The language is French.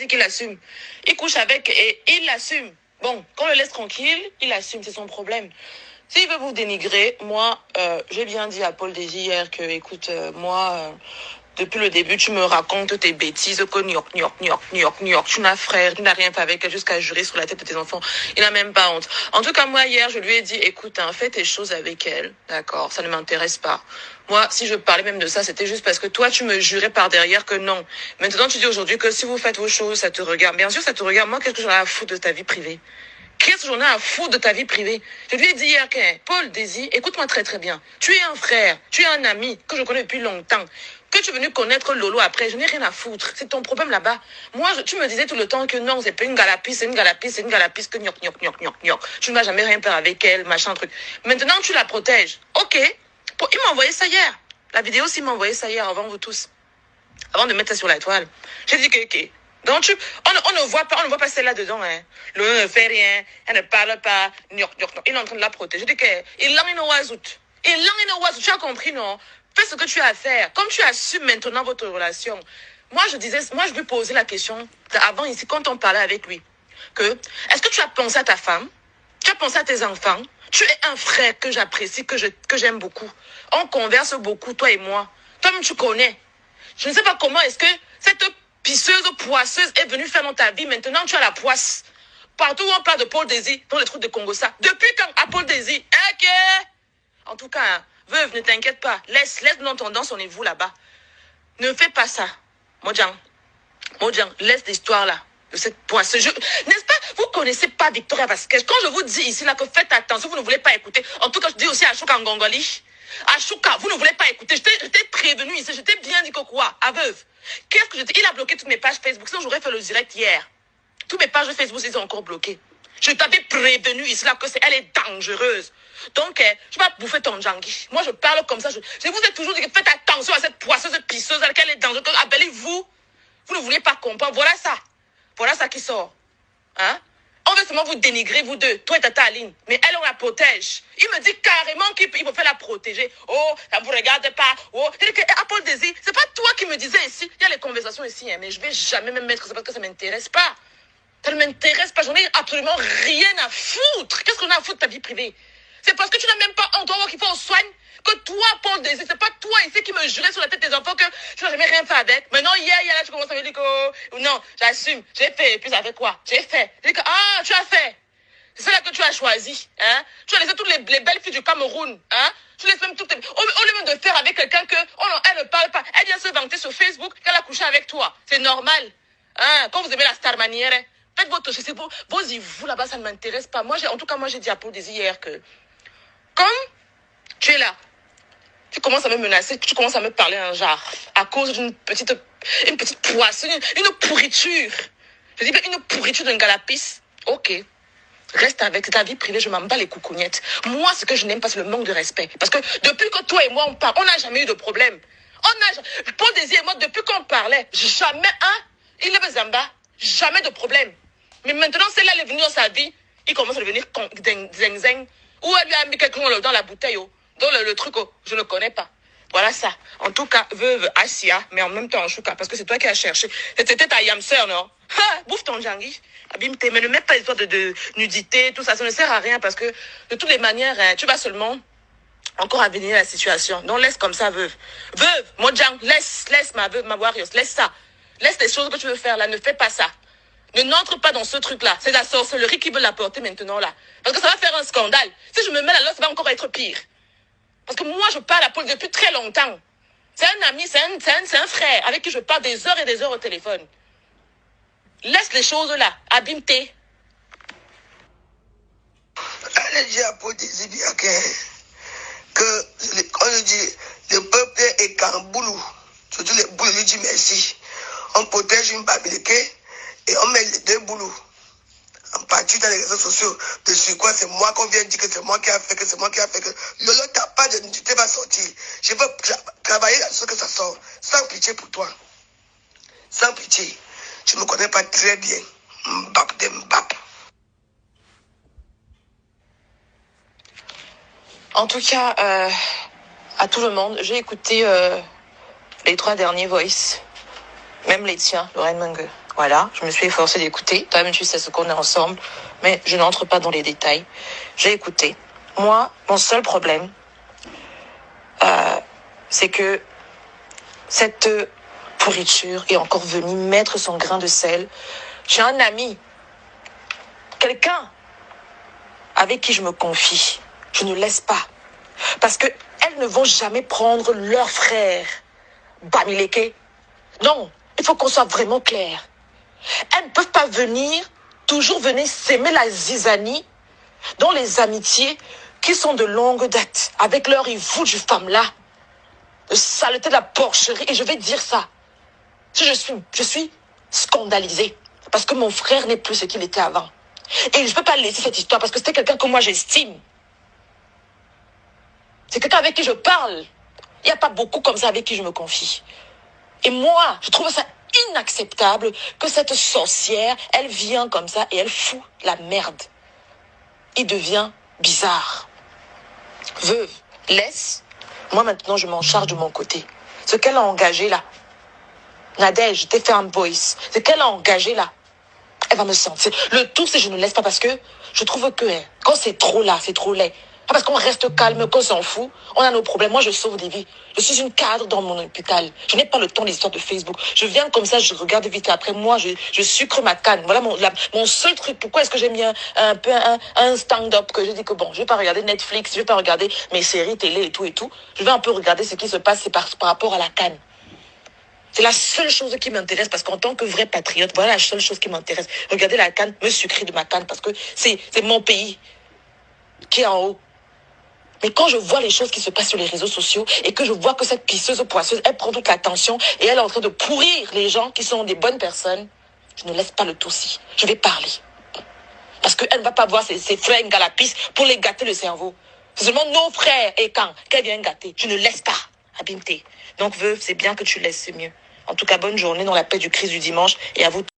dit qu'il assume. Il couche avec et il l'assume. Bon, quand on le laisse tranquille, il assume, c'est son problème. S'il veut vous dénigrer, moi, j'ai bien dit à Paul Désir hier que, écoute, depuis le début, tu me racontes tes bêtises, que New York, tu n'as frère, tu n'as rien fait avec elle jusqu'à jurer sur la tête de tes enfants. Il n'a même pas honte. En tout cas, moi, hier, je lui ai dit, écoute, fais tes choses avec elle, d'accord, ça ne m'intéresse pas. Moi, si je parlais même de ça, c'était juste parce que toi, tu me jurais par derrière que non. Maintenant, tu dis aujourd'hui que si vous faites vos choses, ça te regarde. Bien sûr, ça te regarde. Moi, qu'est-ce que j'en ai à foutre de ta vie privée? Qu'est-ce que j'en ai à foutre de ta vie privée? Je lui ai dit hier que, Paul Désir, écoute-moi très très bien. Tu es un frère, tu es un ami que je connais depuis longtemps. Que tu es venu connaître Lolo après, je n'ai rien à foutre. C'est ton problème là-bas. Moi, tu me disais tout le temps que non, c'est pas une galapiste, c'est une galapiste, que gnoc. Tu ne vas jamais rien faire avec elle, machin, truc. Maintenant, tu la protèges. Ok. Il m'a envoyé ça hier. La vidéo aussi m'a envoyé ça hier avant vous tous. Avant de mettre ça sur la toile. J'ai dit que, ok. Donc, on ne voit pas celle-là dedans, hein. Lolo ne fait rien, elle ne parle pas, il est en train de la protéger. Je dis que, tu as compris, non? Fais ce que tu as à faire. Comme tu assumes maintenant votre relation. Moi, je lui posais la question, avant ici, quand on parlait avec lui, que, est-ce que tu as pensé à ta femme? Tu as pensé à tes enfants? Tu es un frère que j'apprécie, que j'aime beaucoup. On converse beaucoup, toi et moi. Toi-même, tu connais. Je ne sais pas comment est-ce que cette pisseuse, poisseuse est venue faire dans ta vie. Maintenant, tu as la poisse. Partout où on parle de Paul Désir, dans les trucs de Congo, ça. Depuis quand à Paul Désir? Ok. En tout cas, veuve, ne t'inquiète pas. Laisse l'entendant son évo là-bas. Ne fais pas ça. Modjan, laisse l'histoire là. De cette poisseuse. N'est-ce pas? Vous connaissez pas Victoria Vasquez. Quand je vous dis ici là que faites attention, vous ne voulez pas écouter. En tout cas, je dis aussi à Chouka Ngongoli. À Chouka, vous ne voulez pas écouter. J'étais prévenu ici. J'étais bien dit que quoi? À veuve. Qu'est-ce que je dis? Il a bloqué toutes mes pages Facebook. Sinon, j'aurais fait le direct hier. Toutes mes pages Facebook, ils sont encore bloquées. Je t'avais prévenu ici là que elle est dangereuse. Donc, je vais pas bouffer ton djangui. Moi, je parle comme ça. Je vous ai toujours dit que faites attention à cette poisseuse pisseuse à laquelle elle est dangereuse. Appelez-vous. Vous ne voulez pas comprendre. Voilà ça. Voilà ça qui sort. Hein? On veut seulement vous dénigrer, vous deux. Toi et Tata Aline. Mais elle, on la protège. Il me dit carrément qu'il faut faire la protéger. Oh, ça ne vous regarde pas. Oh, Paul Désir, c'est pas toi qui me disais ici. Il y a les conversations ici, hein, mais je vais jamais me mettre ça parce que ça m'intéresse pas. Ça ne m'intéresse pas. J'en ai absolument rien à foutre. Qu'est-ce qu'on a à foutre de ta vie privée? C'est parce que tu n'as même pas entendu qu'il faut qu'on soigne que toi, Paul Désir, c'est pas toi ici qui me jurais sur la tête des enfants que tu n'as jamais rien fait avec. Maintenant, hier, là, tu commences à me dire que non, j'assume, j'ai fait. Et puis ça fait quoi? J'ai fait. Je dis que, tu as fait. C'est celle-là que tu as choisi. Hein? Tu as laissé toutes les belles filles du Cameroun. Hein? Tu laisses même toutes les... Au lieu même de faire avec quelqu'un que elle ne parle pas, elle vient se vanter sur Facebook qu'elle a couché avec toi. C'est normal. Hein? Quand vous aimez la star manière, faites votre chose. Vous là-bas, ça ne m'intéresse pas. Moi, en tout cas, j'ai dit à Paul Désir hier que comme tu es là, tu commences à me menacer, tu commences à me parler en genre, à cause d'une petite poisse, une pourriture. Je dis bien une pourriture d'un galapis. Ok, reste avec ta vie privée, je m'en bats les coucougnettes. Moi, ce que je n'aime pas, c'est le manque de respect. Parce que depuis que toi et moi, on parle, on n'a jamais eu de problème. Paul Désir et moi, depuis qu'on parlait, jamais il est Zamba, jamais de problème. Mais maintenant, celle-là, elle est venue dans sa vie, il commence à devenir zeng. Ou elle lui a mis quelque chose dans la bouteille, dans le truc, je ne connais pas. Voilà ça. En tout cas, veuve Asia, mais en même temps en Chouka, parce que c'est toi qui as cherché. C'était ta yamseur, non? Bouffe ton djangui. Abîme-t'es, mais ne mets pas l'histoire de nudité, tout ça, ça ne sert à rien, parce que de toutes les manières, tu vas seulement encore avenir la situation. Donc laisse comme ça, veuve. Veuve, Mojang, laisse ma veuve, ma warriors, laisse ça. Laisse les choses que tu veux faire là, ne fais pas ça. Ne n'entre pas dans ce truc-là. C'est la sorcellerie qui veut l'apporter maintenant là. Parce que ça va faire un scandale. Si je me mets là, ça va encore être pire. Parce que moi, je parle à Paul depuis très longtemps. C'est un ami, c'est un frère avec qui je parle des heures et des heures au téléphone. Laisse les choses là. Abîme-t'es. Elle dit à Paul Désir que, on lui dit, le peuple est Kamboulou. Surtout les boulous lui disent merci. On protège une Bamileke. Et on met les deux boulots. En partie dans les réseaux sociaux. De sur quoi c'est moi qu'on vient dire que c'est moi qui a fait, que c'est moi qui a fait, que Lolo, t'as pas de nudité va sortir. Je veux travailler là-dessus que ça sort. Sans pitié pour toi. Sans pitié. Je me connais pas très bien. Mbap de mbap. En tout cas, à tout le monde, j'ai écouté les 3 derniers voice. Même les tiens, Lorraine Mungue. Voilà, je me suis efforcée d'écouter. Toi-même, tu sais ce qu'on est ensemble, mais je n'entre pas dans les détails. J'ai écouté. Moi, mon seul problème, c'est que cette pourriture est encore venue mettre son grain de sel. J'ai un ami, quelqu'un avec qui je me confie. Je ne laisse pas. Parce qu'elles ne vont jamais prendre leur frère, Bamileke. Non, il faut qu'on soit vraiment clair. Elles ne peuvent pas toujours venir s'aimer la zizanie dans les amitiés qui sont de longue date, avec leur hivou du femme-là, de saleté de la porcherie. Et je vais dire ça. Je suis scandalisée. Parce que mon frère n'est plus ce qu'il était avant. Et je ne peux pas laisser cette histoire parce que c'était quelqu'un que moi j'estime. C'est quelqu'un avec qui je parle. Il n'y a pas beaucoup comme ça avec qui je me confie. Et moi, je trouve ça inacceptable que cette sorcière, elle vient comme ça et elle fout la merde. Il devient bizarre. Veuve, laisse. Moi maintenant, je m'en charge de mon côté. Ce qu'elle a engagé là, Nadège, je t'ai fait un voice. Ce qu'elle a engagé là, elle va me sentir. Le tout, c'est que je ne laisse pas parce que je trouve que quand c'est trop là, c'est trop laid. Pas parce qu'on reste calme, qu'on s'en fout. On a nos problèmes. Moi, je sauve des vies. Je suis une cadre dans mon hôpital. Je n'ai pas le temps des histoires de Facebook. Je viens comme ça, je regarde vite. Après, moi, je sucre ma canne. Voilà mon seul truc. Pourquoi est-ce que j'ai mis un stand-up que je dis que bon, je vais pas regarder Netflix, je vais pas regarder mes séries télé et tout et tout. Je vais un peu regarder ce qui se passe c'est par rapport à la canne. C'est la seule chose qui m'intéresse parce qu'en tant que vrai patriote, voilà la seule chose qui m'intéresse. Regardez la canne, me sucrer de ma canne parce que c'est mon pays qui est en haut. Mais quand je vois les choses qui se passent sur les réseaux sociaux et que je vois que cette pisseuse poisseuse, elle prend toute l'attention et elle est en train de pourrir les gens qui sont des bonnes personnes, je ne laisse pas le toussi. Je vais parler. Parce qu'elle ne va pas voir ses frères Ngalapis pour les gâter le cerveau. C'est seulement nos frères et quand qu'elle vient gâter. Je ne laisse pas, Abimté. Donc, veuve, c'est bien que tu laisses, c'est mieux. En tout cas, bonne journée dans la paix du Christ du dimanche et à vous.